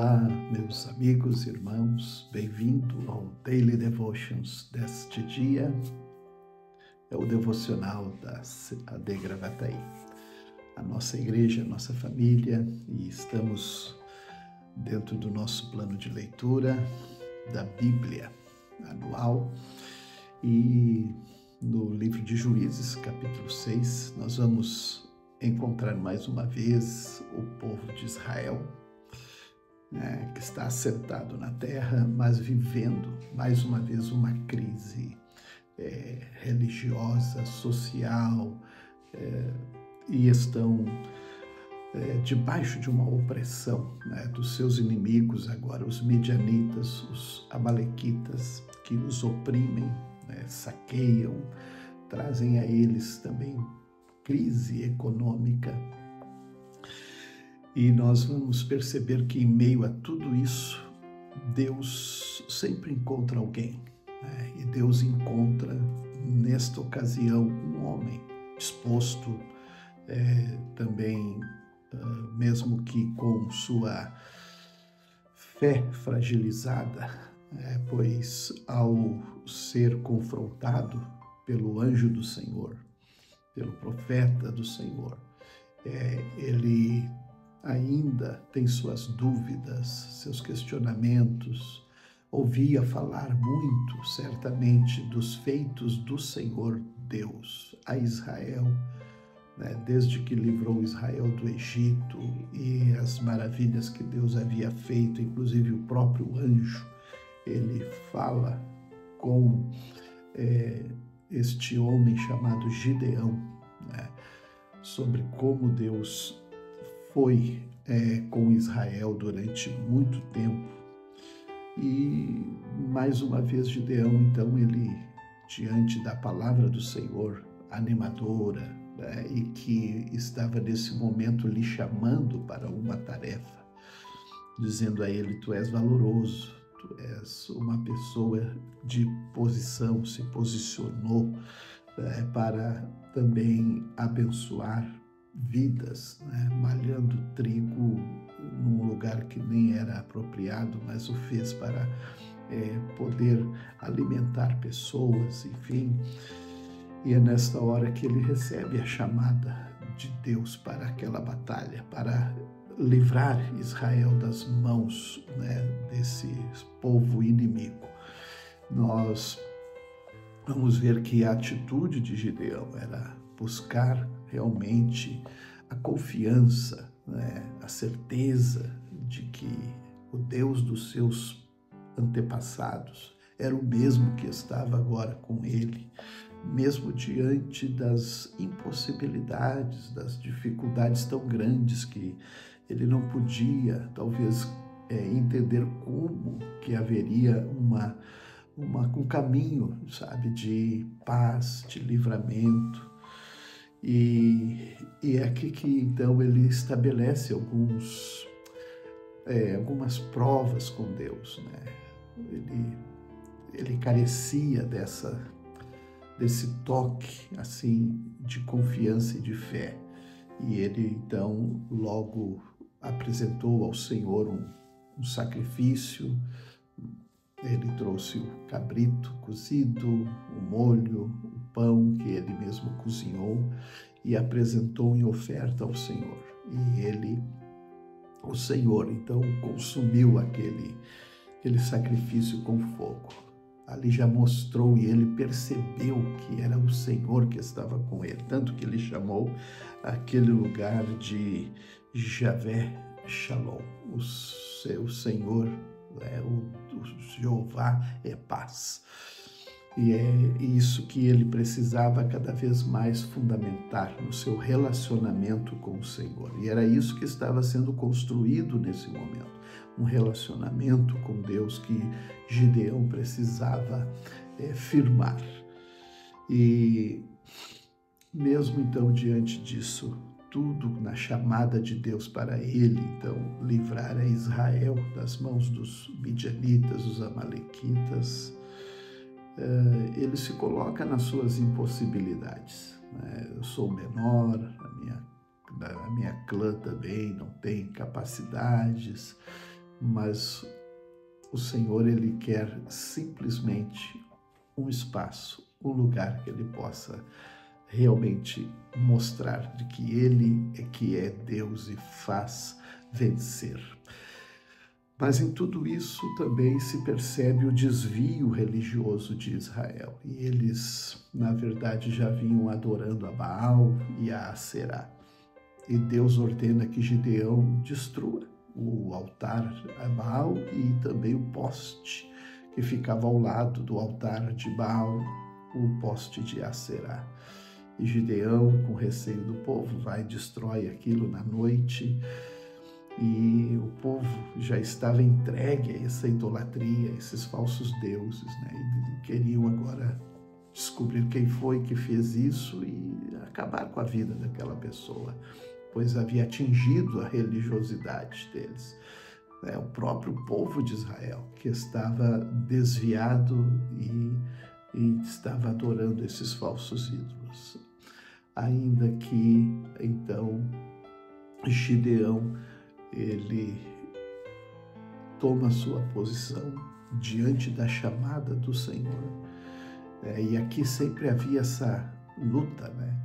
Olá, meus amigos, irmãos, bem-vindo ao Daily Devotions deste dia. É o devocional da AD Gravataí, a nossa igreja, a nossa família, e estamos dentro do nosso plano de leitura da Bíblia anual. E no livro de Juízes, capítulo 6, nós vamos encontrar mais uma vez o povo de Israel, que está assentado na terra, mas vivendo mais uma vez uma crise religiosa, social, e estão debaixo de uma opressão dos seus inimigos, agora os midianitas, os amalequitas, que os oprimem, saqueiam, trazem a eles também crise econômica. E nós vamos perceber que em meio a tudo isso, Deus sempre encontra alguém, e Deus encontra, nesta ocasião, um homem disposto também, mesmo que com sua fé fragilizada, pois ao ser confrontado pelo anjo do Senhor, pelo profeta do Senhor, ele ainda tem suas dúvidas, seus questionamentos, ouvia falar muito, certamente, dos feitos do Senhor Deus a Israel, desde que livrou Israel do Egito e as maravilhas que Deus havia feito, inclusive o próprio anjo, ele fala com este homem chamado Gideão, sobre como Deus foi com Israel durante muito tempo. E mais uma vez Gideão, então, ele, diante da palavra do Senhor, animadora, e que estava nesse momento lhe chamando para uma tarefa, dizendo a ele: tu és valoroso, tu és uma pessoa de posição, se posicionou para também abençoar vidas, malhando trigo num lugar que nem era apropriado, mas o fez para poder alimentar pessoas, enfim. E é nesta hora que ele recebe a chamada de Deus para aquela batalha, para livrar Israel das mãos desse povo inimigo. Nós vamos ver que a atitude de Gideão era buscar realmente a confiança, a certeza de que o Deus dos seus antepassados era o mesmo que estava agora com ele, mesmo diante das impossibilidades, das dificuldades tão grandes que ele não podia, talvez, entender como que haveria um caminho, de paz, de livramento. E é aqui que, então, ele estabelece algumas provas com Deus, Ele carecia desse toque, assim, de confiança e de fé. E ele, então, logo apresentou ao Senhor um sacrifício. Ele trouxe o cabrito cozido, o molho, o pão que ele mesmo cozinhou e apresentou em oferta ao Senhor. E o Senhor, então, consumiu aquele sacrifício com fogo. Ali já mostrou e ele percebeu que era o Senhor que estava com ele, tanto que ele chamou aquele lugar de Javé Shalom, o Senhor, o Jeová é paz. E é isso que ele precisava cada vez mais fundamentar no seu relacionamento com o Senhor. E era isso que estava sendo construído nesse momento. Um relacionamento com Deus que Gideão precisava firmar. E mesmo então, diante disso tudo, na chamada de Deus para ele, então, livrar a Israel das mãos dos midianitas, dos amalequitas, ele se coloca nas suas impossibilidades. Eu sou menor, a minha clã também não tem capacidades, mas o Senhor, Ele quer simplesmente um espaço, um lugar que Ele possa realmente mostrar de que Ele é que é Deus e faz vencer. Mas em tudo isso também se percebe o desvio religioso de Israel. E eles, na verdade, já vinham adorando a Baal e a Aserá. E Deus ordena que Gideão destrua o altar a Baal e também o poste que ficava ao lado do altar de Baal, o poste de Aserá. E Gideão, com receio do povo, vai e destrói aquilo na noite. E o povo já estava entregue a essa idolatria, a esses falsos deuses, né? E queriam agora descobrir quem foi que fez isso e acabar com a vida daquela pessoa, pois havia atingido a religiosidade deles. É o próprio povo de Israel que estava desviado e estava adorando esses falsos ídolos. Ainda que, então, Gideão, ele toma sua posição diante da chamada do Senhor. E aqui sempre havia essa luta, né,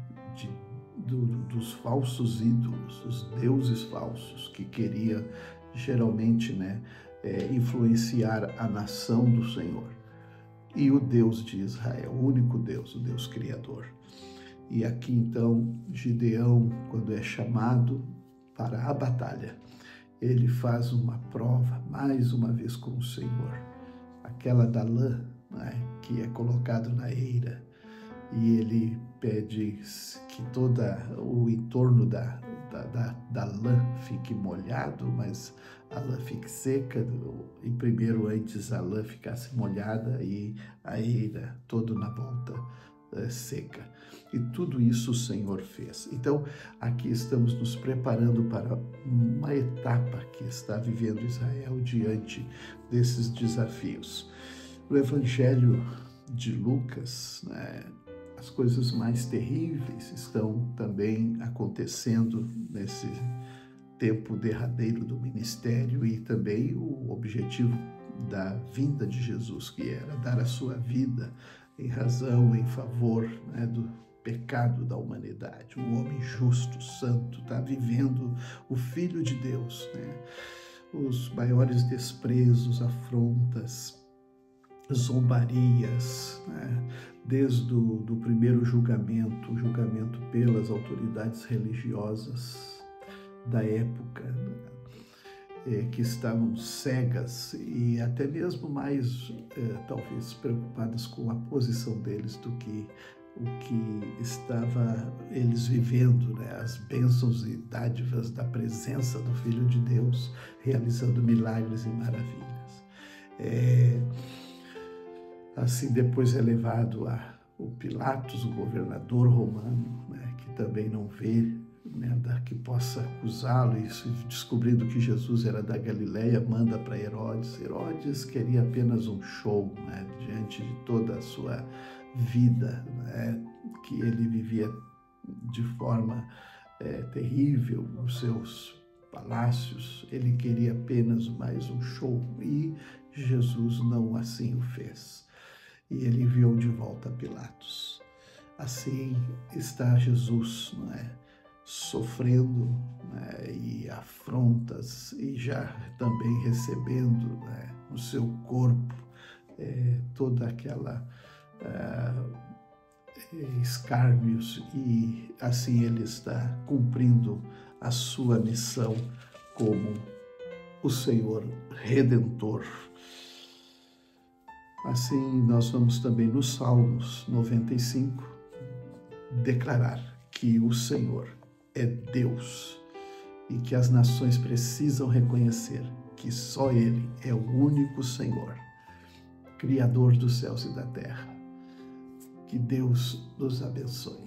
dos falsos ídolos, dos deuses falsos, que queria geralmente, né, influenciar a nação do Senhor. E o Deus de Israel, o único Deus, o Deus Criador. E aqui então, Gideão, quando é chamado para a batalha, ele faz uma prova, mais uma vez com o Senhor, aquela da lã, né, que é colocado na eira, e ele pede que todo o entorno da lã fique molhado, mas a lã fique seca, e primeiro antes a lã ficasse molhada e a eira toda na volta seca. E tudo isso o Senhor fez. Então, aqui estamos nos preparando para uma etapa que está vivendo Israel diante desses desafios. No Evangelho de Lucas, né, as coisas mais terríveis estão também acontecendo nesse tempo derradeiro do ministério e também o objetivo da vinda de Jesus, que era dar a sua vida em razão, em favor, né, do pecado da humanidade. Um homem justo, santo, está vivendo o Filho de Deus, né? Os maiores desprezos, afrontas, zombarias, né? Desde o primeiro julgamento, o julgamento pelas autoridades religiosas da época, que estavam cegas e até mesmo mais, talvez, preocupadas com a posição deles do que o que estava eles vivendo, né? As bênçãos e dádivas da presença do Filho de Deus, realizando milagres e maravilhas. Assim, depois é levado o Pilatos, o governador romano, né? Que também não vê nada que possa acusá-lo, e descobrindo que Jesus era da Galileia, manda para Herodes. Herodes queria apenas um show, né, diante de toda a sua vida, né, que ele vivia de forma terrível nos seus palácios. Ele queria apenas mais um show, e Jesus não assim o fez. E ele enviou de volta a Pilatos. Assim está Jesus, não é? Sofrendo, né, e afrontas, e já também recebendo, né, no seu corpo toda aquela escárnios, e assim ele está cumprindo a sua missão como o Senhor Redentor. Assim, nós vamos também no Salmos 95 declarar que o Senhor é Deus e que as nações precisam reconhecer que só Ele é o único Senhor, Criador dos céus e da terra. Que Deus nos abençoe.